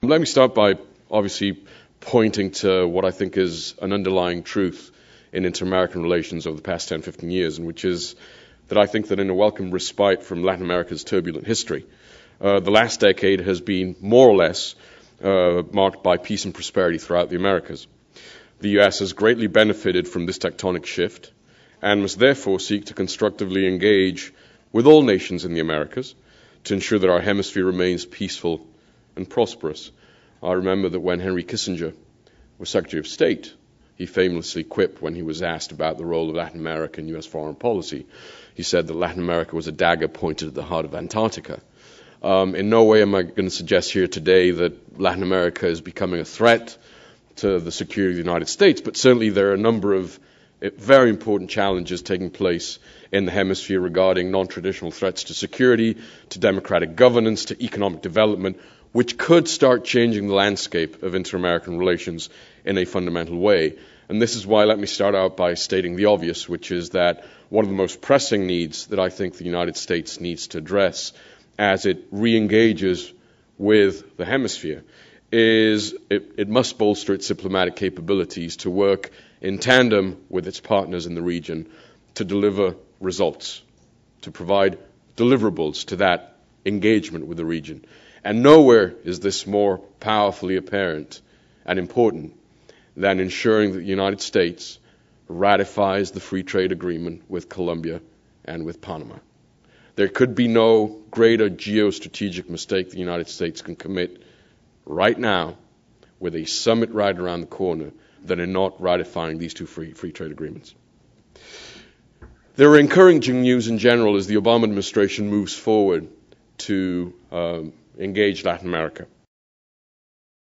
Let me start by obviously pointing to what I think is an underlying truth in inter-American relations over the past 10, 15 years, and which is that I think that in a welcome respite from Latin America's turbulent history, the last decade has been more or less marked by peace and prosperity throughout the Americas. The U.S. has greatly benefited from this tectonic shift and must therefore seek to constructively engage with all nations in the Americas to ensure that our hemisphere remains peaceful and prosperous. I remember that when Henry Kissinger was Secretary of State, he famously quipped when he was asked about the role of Latin America in U.S. foreign policy. He said that Latin America was a dagger pointed at the heart of Antarctica. In no way am I going to suggest here today that Latin America is becoming a threat to the security of the United States, but certainly there are a number of very important challenges taking place in the hemisphere regarding non-traditional threats to security, to democratic governance, to economic development, which could start changing the landscape of inter-American relations in a fundamental way. And this is why let me start out by stating the obvious, which is that one of the most pressing needs that I think the United States needs to address as it re-engages with the hemisphere is it must bolster its diplomatic capabilities to work in tandem with its partners in the region to deliver results, to provide deliverables to that engagement with the region. And nowhere is this more powerfully apparent and important than ensuring that the United States ratifies the free trade agreement with Colombia and with Panama. There could be no greater geostrategic mistake the United States can commit right now with a summit right around the corner than in not ratifying these two free trade agreements. There are encouraging news in general as the Obama administration moves forward to engage Latin America.